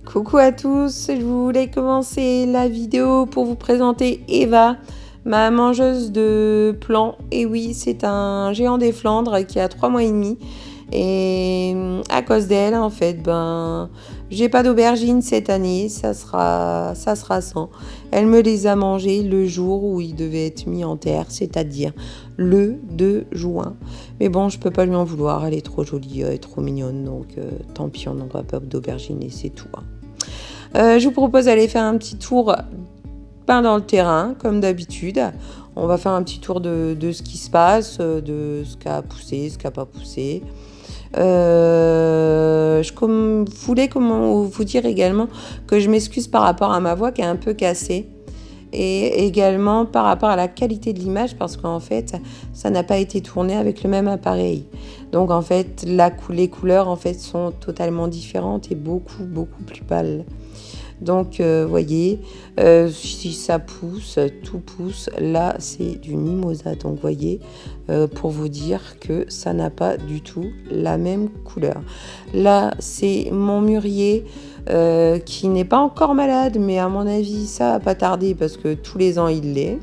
Coucou à tous, je voulais commencer la vidéo pour vous présenter Eva, ma mangeuse de plants. Et oui, c'est un géant des Flandres qui a 3 mois et demi. Et à cause d'elle, en fait, j'ai pas d'aubergines cette année, ça sera sans. Elle me les a mangées le jour où ils devaient être mis en terre, c'est-à-dire le 2 juin. Mais bon, je peux pas lui en vouloir, elle est trop jolie, elle est trop mignonne, donc tant pis, on n'aura pas d'aubergines et c'est tout. Je vous propose d'aller faire un petit tour dans le terrain, comme d'habitude. On va faire un petit tour de ce qui se passe, de ce qui a poussé, ce qui n'a pas poussé. Je voulais vous dire également que je m'excuse par rapport à ma voix qui est un peu cassée. Et également par rapport à la qualité de l'image parce qu'en fait, ça n'a pas été tourné avec le même appareil. Donc en fait, les couleurs en fait sont totalement différentes et beaucoup plus pâles. Donc, voyez, si ça pousse, tout pousse. Là, c'est du mimosa. Donc, voyez, pour vous dire que ça n'a pas du tout la même couleur. Là, c'est mon mûrier qui n'est pas encore malade, mais à mon avis, ça va pas tarder parce que tous les ans, il l'est.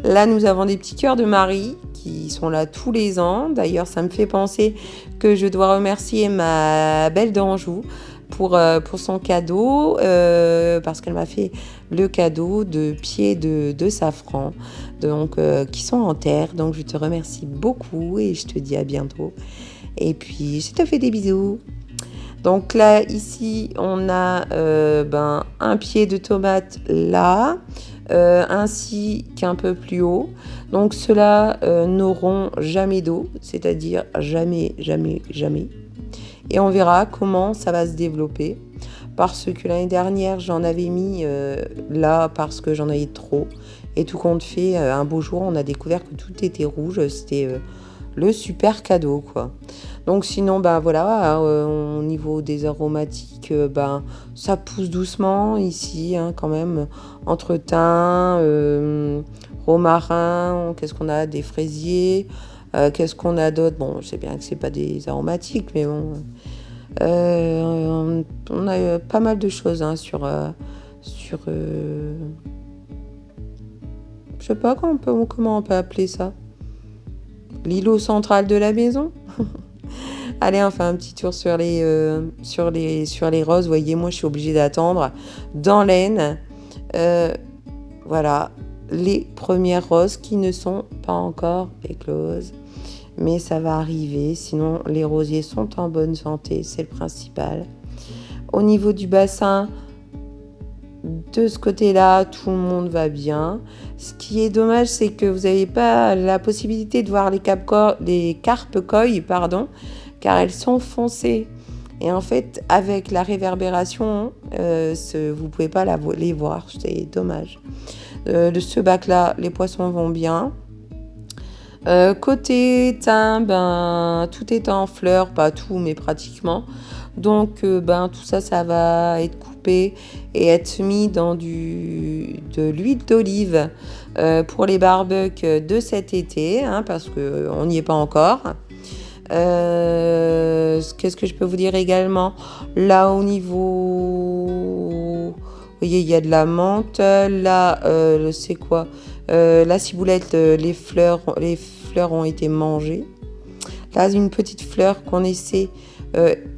Là, nous avons des petits cœurs de Marie qui sont là tous les ans. D'ailleurs, ça me fait penser que je dois remercier ma belle d'Anjou pour son cadeau, parce qu'elle m'a fait le cadeau de pieds de safran, donc qui sont en terre. Donc, je te remercie beaucoup et je te dis à bientôt. Et puis, je te fais des bisous. Donc là, ici, on a un pied de tomate là, ainsi qu'un peu plus haut. Donc ceux-là n'auront jamais d'eau, c'est-à-dire jamais. Et on verra comment ça va se développer. Parce que l'année dernière, j'en avais mis là parce que j'en avais trop. Et tout compte fait, un beau jour, on a découvert que tout était rouge. C'était le super cadeau, quoi. Donc sinon, voilà, au niveau des aromatiques, ça pousse doucement ici, hein, quand même. Entre thym, romarin, qu'est-ce qu'on a? Des fraisiers. Qu'est-ce qu'on a d'autre? Bon, je sais bien que c'est pas des aromatiques, mais bon. On a pas mal de choses hein, sur je sais pas comment on peut appeler ça. L'îlot central de la maison. Allez, on fait un petit tour sur les roses. Vous voyez, moi, je suis obligée d'attendre dans l'aine. Voilà, les premières roses qui ne sont pas encore écloses. Mais ça va arriver. Sinon, les rosiers sont en bonne santé. C'est le principal. Au niveau du bassin, de ce côté-là, tout le monde va bien. Ce qui est dommage, c'est que vous n'avez pas la possibilité de voir les carpes koi, car elles sont foncées. Et en fait, avec la réverbération, vous ne pouvez pas les voir. C'est dommage. De ce bac-là, les poissons vont bien. Côté thym, tout est en fleurs, pas tout, mais pratiquement. Donc, tout ça, ça va être coupé et être mis dans de l'huile d'olive pour les barbecues de cet été, hein, parce qu'on n'y est pas encore. Qu'est-ce que je peux vous dire également? Là, au niveau... Vous voyez, il y a de la menthe. Là, c'est quoi? La ciboulette, les fleurs ont été mangées. Là, une petite fleur qu'on essaie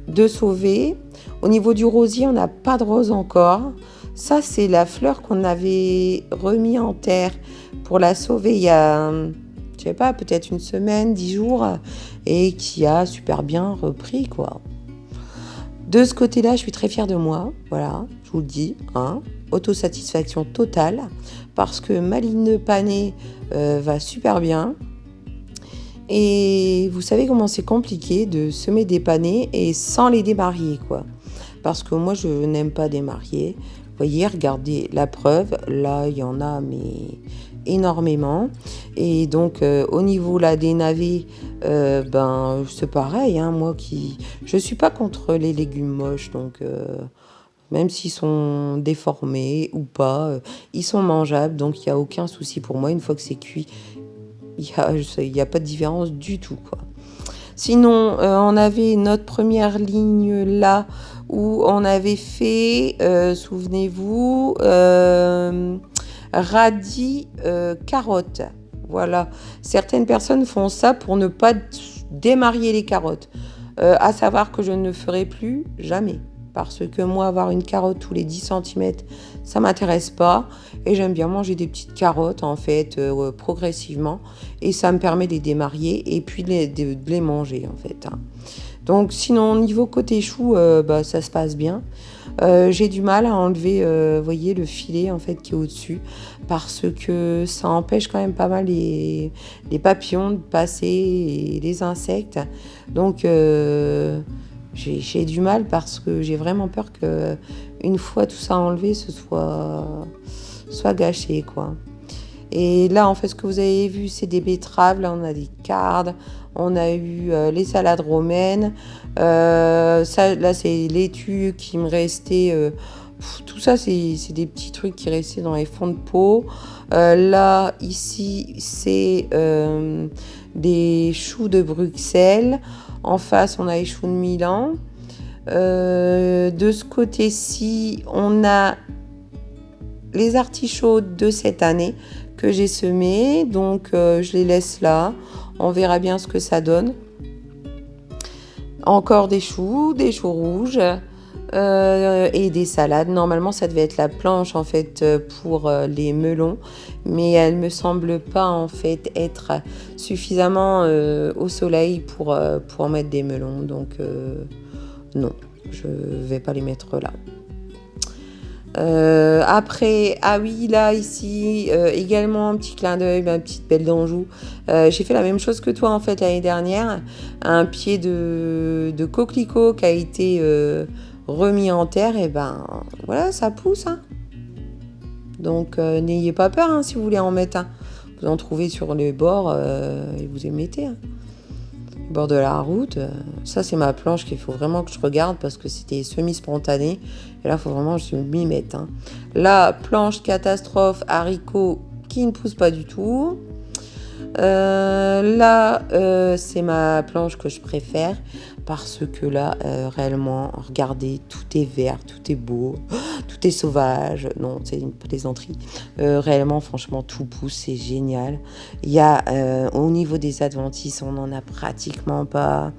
de sauver. Au niveau du rosier, on n'a pas de rose encore. Ça, c'est la fleur qu'on avait remis en terre pour la sauver il y a, je sais pas, peut-être une semaine, 10 jours, et qui a super bien repris, quoi. De ce côté-là, je suis très fière de moi, voilà, je vous le dis, hein, autosatisfaction totale, parce que ma ligne panée va super bien. Et vous savez comment c'est compliqué de semer des panais et sans les démarier, quoi. parce que moi, je n'aime pas démarier. Vous voyez, regardez la preuve. Là, il y en a, mais énormément. Et donc, au niveau là des navets, ben, c'est pareil. Hein, je suis pas contre les légumes moches, donc même s'ils sont déformés ou pas, ils sont mangeables, donc il n'y a aucun souci pour moi. Une fois que c'est cuit, il y a pas de différence du tout, quoi. Sinon, on avait notre première ligne là où on avait fait, souvenez-vous, radis, carottes. Voilà. Certaines personnes font ça pour ne pas démarier les carottes. À savoir que je ne le ferai plus jamais. Parce que moi, avoir une carotte tous les 10 centimètres, ça m'intéresse pas. Et j'aime bien manger des petites carottes, en fait, progressivement. Et ça me permet de les démarier et puis de les manger, en fait. Hein. Donc, sinon, niveau côté chou, bah, ça se passe bien. J'ai du mal à enlever, voyez, le filet, en fait, qui est au-dessus. Parce que ça empêche quand même pas mal les papillons de passer et les insectes. Donc, j'ai du mal parce que j'ai vraiment peur que une fois tout ça enlevé, ce soit gâché, quoi. Et là, en fait, ce que vous avez vu, c'est des betteraves. Là, on a des cardes. On a eu les salades romaines. Ça, là, c'est laitue qui me restait. Tout ça, c'est des petits trucs qui restaient dans les fonds de pot. Là, ici, c'est des choux de Bruxelles. En face, on a les choux de Milan. De ce côté-ci, on a les artichauts de cette année que j'ai semés. Donc, je les laisse là. On verra bien ce que ça donne. Encore des choux rouges et des salades. Normalement, ça devait être la planche en fait pour les melons, mais elle me semble pas en fait être suffisamment au soleil pour mettre des melons. Donc non, je vais pas les mettre là. Après, ah oui, là, ici, également un petit clin d'œil, ma petite belle d'Anjou. J'ai fait la même chose que toi, en fait, l'année dernière. Un pied de coquelicot qui a été remis en terre, et ben, voilà, ça pousse. Hein. Donc, n'ayez pas peur, hein, si vous voulez en mettre un. Vous en trouvez sur les bords et vous y mettez. Hein. Bord de la route, ça c'est ma planche qu'il faut vraiment que je regarde parce que c'était semi-spontané et là il faut vraiment que je m'y mette. Hein. La planche catastrophe haricots qui ne pousse pas du tout. Là c'est ma planche que je préfère parce que là réellement regardez, tout est vert, tout est beau, tout est sauvage. Non, c'est une plaisanterie. Réellement, franchement, tout pousse, c'est génial. Il y a au niveau des adventices, on n'en a pratiquement pas.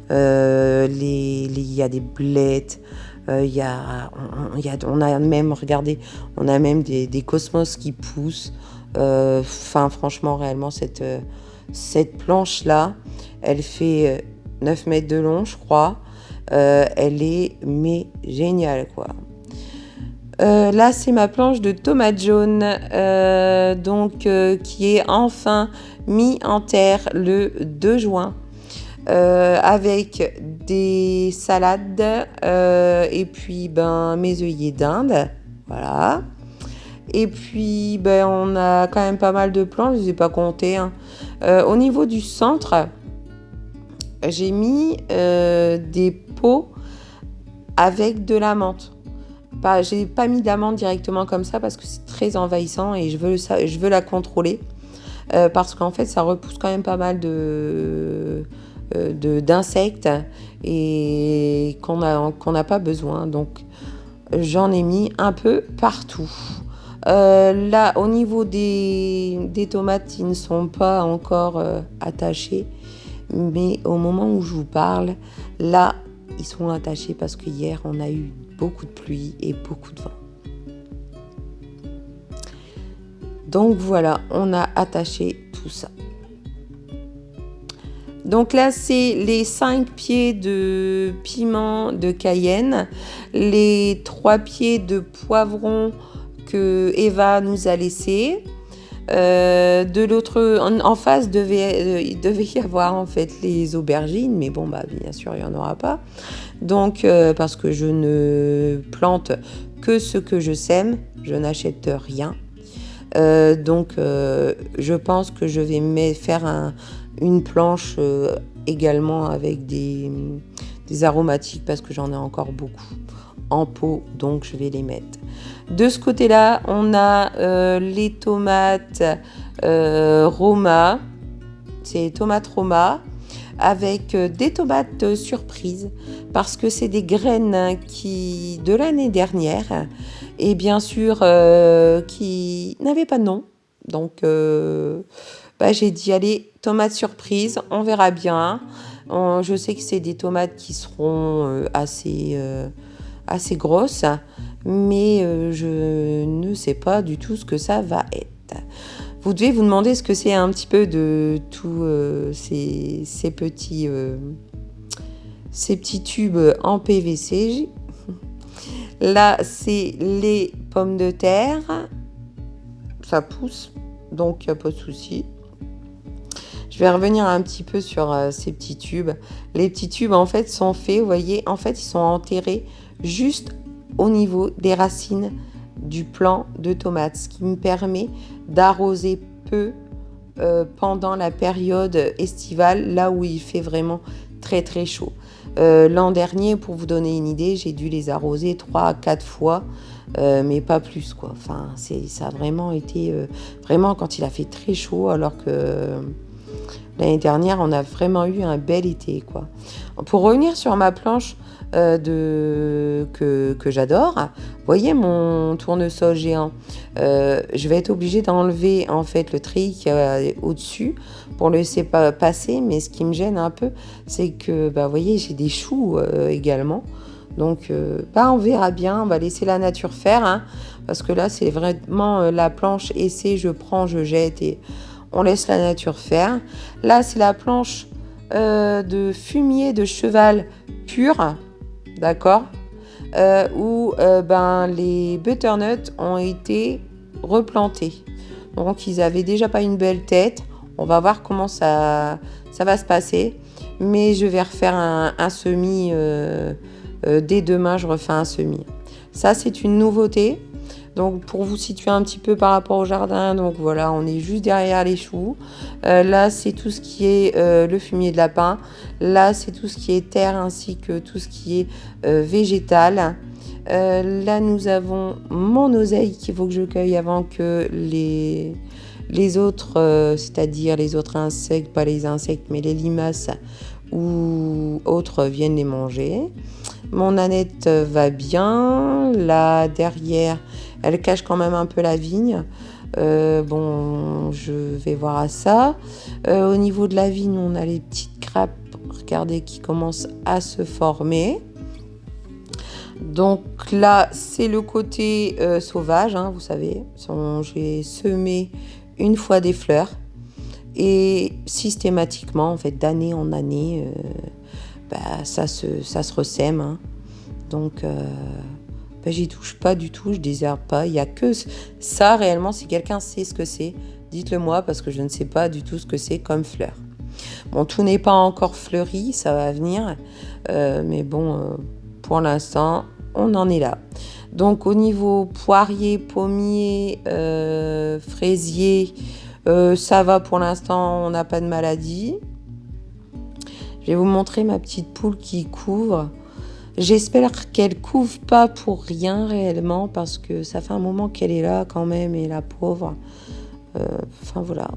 Il y a des blettes. On a même, regardez, on a même des cosmos qui poussent. Enfin, franchement, réellement, cette planche-là, elle fait 9 mètres de long, je crois. Elle est mais géniale, quoi. Là, c'est ma planche de tomate jaune, qui est enfin mis en terre le 2 juin. Avec des salades et puis mes œillets d'Inde, voilà. Et puis on a quand même pas mal de planches, je ne les ai pas comptées. Hein. Au niveau du centre, j'ai mis des pots avec de la menthe. J'ai pas mis d'amande directement comme ça parce que c'est très envahissant et je veux la contrôler parce qu'en fait ça repousse quand même pas mal d'insectes et qu'on n'a pas besoin. Donc j'en ai mis un peu partout. Là, au niveau des tomates, ils ne sont pas encore attachés, mais au moment où je vous parle, là, ils sont attachés parce que hier, on a eu beaucoup de pluie et beaucoup de vent. Donc voilà, on a attaché tout ça. Donc là, c'est les 5 pieds de piment de Cayenne, les 3 pieds de poivron que Eva nous a laissés, De l'autre, en face, il devait y avoir en fait les aubergines, mais bon, bah, bien sûr, il n'y en aura pas. Donc, parce que je ne plante que ce que je sème, je n'achète rien. Donc, je pense que je vais faire une planche également avec des aromatiques parce que j'en ai encore beaucoup en pot, donc je vais les mettre. De ce côté-là, on a les tomates Roma, c'est tomates Roma avec des tomates surprises parce que c'est des graines de l'année dernière et bien sûr qui n'avaient pas de nom. Donc j'ai dit allez, tomates surprises, on verra bien. Je sais que c'est des tomates qui seront assez grosses, mais je ne sais pas du tout ce que ça va être. Vous devez vous demander ce que c'est un petit peu de tous ces petits tubes en PVC. Là, c'est les pommes de terre. Ça pousse, donc il n'y a pas de souci. Je vais revenir un petit peu sur ces petits tubes. Les petits tubes, en fait, sont faits, vous voyez, en fait, ils sont enterrés juste au niveau des racines du plant de tomates, ce qui me permet d'arroser peu pendant la période estivale, là où il fait vraiment très très chaud. L'an dernier, pour vous donner une idée, j'ai dû les arroser 3 à 4 fois, mais pas plus, quoi. Enfin, ça a vraiment été vraiment quand il a fait très chaud, alors que l'année dernière, on a vraiment eu un bel été, quoi. Pour revenir sur ma planche que j'adore, vous voyez mon tournesol géant, je vais être obligée d'enlever en fait le treillis qui est au-dessus pour le laisser passer, mais ce qui me gêne un peu, c'est que vous voyez, j'ai des choux également. Donc on verra bien, on va laisser la nature faire, hein, parce que là c'est vraiment la planche essai, je prends, je jette et on laisse la nature faire. Là c'est la planche de fumier de cheval pur, d'accord, où les butternuts ont été replantés. Donc ils avaient déjà pas une belle tête. On va voir comment ça va se passer. Mais je vais refaire un semis. Dès demain, je refais un semis. Ça, c'est une nouveauté. Donc, pour vous situer un petit peu par rapport au jardin, donc voilà, on est juste derrière les choux. Là, c'est tout ce qui est le fumier de lapin. Là, c'est tout ce qui est terre ainsi que tout ce qui est végétal. Là, nous avons mon oseille qu'il faut que je cueille avant que les autres, c'est-à-dire les autres insectes, pas les insectes, mais les limaces ou autres viennent les manger. Mon Annette va bien. Là, derrière, elle cache quand même un peu la vigne. Je vais voir à ça. Au niveau de la vigne, on a les petites grappes, regardez, qui commencent à se former. Donc là, c'est le côté sauvage, hein, vous savez. J'ai semé une fois des fleurs. Et systématiquement, en fait, d'année en année, ça se ressème. Hein. Donc, j'y touche pas du tout, je désherbe pas. Il n'y a que ça, réellement, si quelqu'un sait ce que c'est, dites-le moi, parce que je ne sais pas du tout ce que c'est comme fleur. Bon, tout n'est pas encore fleuri, ça va venir. Mais bon, pour l'instant, on en est là. Donc, au niveau poirier, pommier, fraisier, ça va pour l'instant, on n'a pas de maladie. Je vais vous montrer ma petite poule qui couvre. J'espère qu'elle couvre pas pour rien réellement, parce que ça fait un moment qu'elle est là quand même, et la pauvre. Voilà.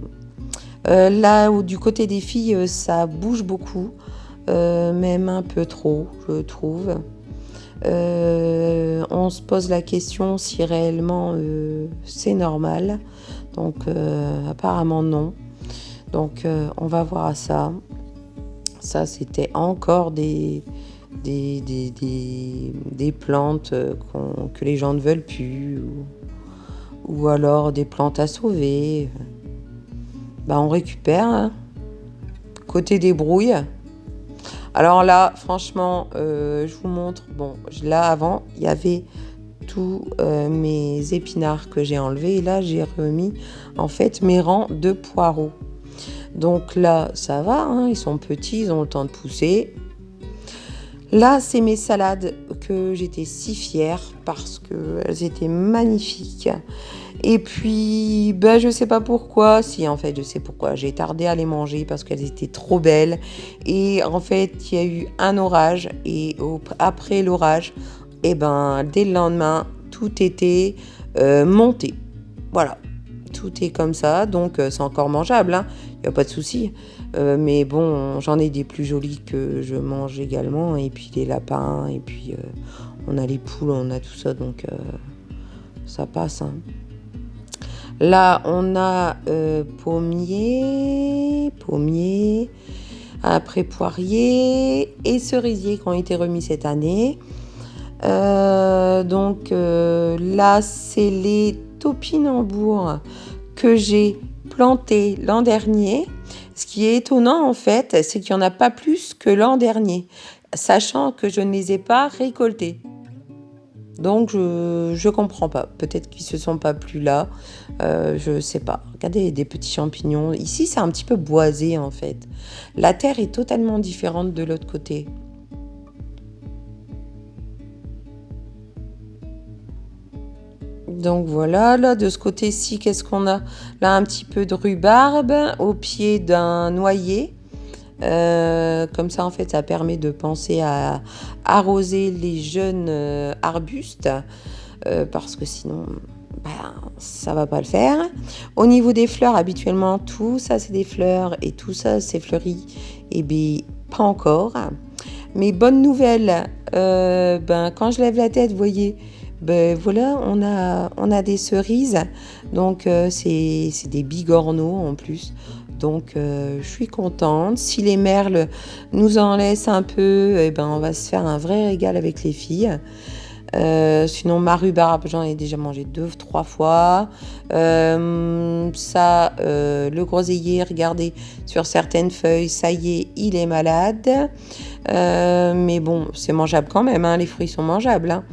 Là où du côté des filles, ça bouge beaucoup, même un peu trop, je trouve. On se pose la question si réellement c'est normal. Donc apparemment non. Donc on va voir à ça. Ça, c'était encore des plantes que les gens ne veulent plus, ou alors des plantes à sauver. On récupère. Hein. Côté des brouilles. Alors là, franchement, je vous montre. Bon, là avant, il y avait tous mes épinards que j'ai enlevés. Et là, j'ai remis en fait mes rangs de poireaux. Donc là, ça va, hein, ils sont petits, ils ont le temps de pousser. Là, c'est mes salades que j'étais si fière parce qu'elles étaient magnifiques. Et puis, je sais pas pourquoi, si en fait je sais pourquoi, j'ai tardé à les manger parce qu'elles étaient trop belles. Et en fait, il y a eu un orage et après l'orage, dès le lendemain, tout était monté. Voilà, tout est comme ça, donc c'est encore mangeable, hein, il n'y a pas de souci. Mais bon, j'en ai des plus jolis que je mange également, et puis les lapins, et puis on a les poules, on a tout ça, donc ça passe, hein. Là, on a pommier, après poirier et cerisier qui ont été remis cette année. Là, c'est les topinambours que j'ai plantés l'an dernier. Ce qui est étonnant, en fait, c'est qu'il n'y en a pas plus que l'an dernier, sachant que je ne les ai pas récoltés. Donc, je comprends pas. Peut-être qu'ils se sont pas plus là. Je sais pas. Regardez, des petits champignons. Ici, c'est un petit peu boisé, en fait. La terre est totalement différente de l'autre côté. Donc voilà, là de ce côté-ci, qu'est-ce qu'on a? Là, un petit peu de rhubarbe au pied d'un noyer. Comme ça, en fait, ça permet de penser à arroser les jeunes arbustes parce que sinon, ça va pas le faire. Au niveau des fleurs, habituellement, tout ça, c'est des fleurs et tout ça, c'est fleuri. Et bien, pas encore. Mais bonne nouvelle, quand je lève la tête, vous voyez, voilà, on a des cerises. Donc, c'est des bigorneaux en plus. Donc, je suis contente. Si les merles nous en laissent un peu, on va se faire un vrai régal avec les filles. Sinon, ma rhubarbe, j'en ai déjà mangé 2-3 fois. Le groseillier, regardez, sur certaines feuilles, ça y est, il est malade. Mais bon, c'est mangeable quand même, hein, les fruits sont mangeables, hein.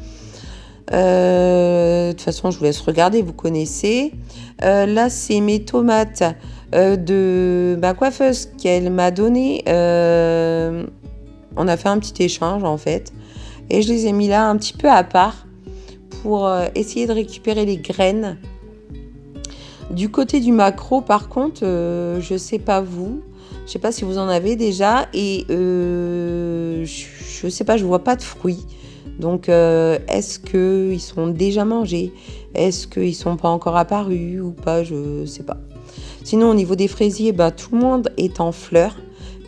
De toute façon, je vous laisse regarder, vous connaissez. Là, c'est mes tomates de ma coiffeuse qu'elle m'a donné. On a fait un petit échange en fait. Et je les ai mis là un petit peu à part pour essayer de récupérer les graines. Du côté du maquereau, par contre, je sais pas vous. Je sais pas si vous en avez déjà. Et je sais pas, je vois pas de fruits. Donc, est-ce qu'ils sont déjà mangés? Est-ce qu'ils sont pas encore apparus ou pas? Je sais pas. Sinon, au niveau des fraisiers, tout le monde est en fleurs,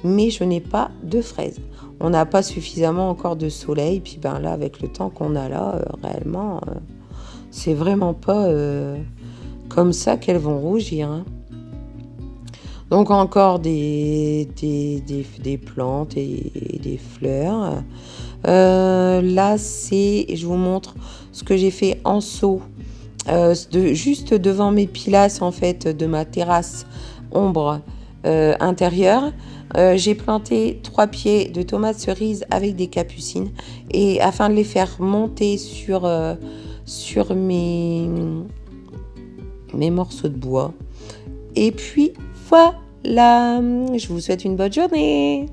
mais je n'ai pas de fraises. On n'a pas suffisamment encore de soleil. Puis là, avec le temps qu'on a là, réellement, c'est vraiment pas comme ça qu'elles vont rougir, hein. Donc encore des plantes et des fleurs. Là, je vous montre ce que j'ai fait en seau, juste devant mes pilasses en fait de ma terrasse ombre intérieure. J'ai planté 3 pieds de tomates cerises avec des capucines et afin de les faire monter sur mes morceaux de bois. Et puis voilà, je vous souhaite une bonne journée.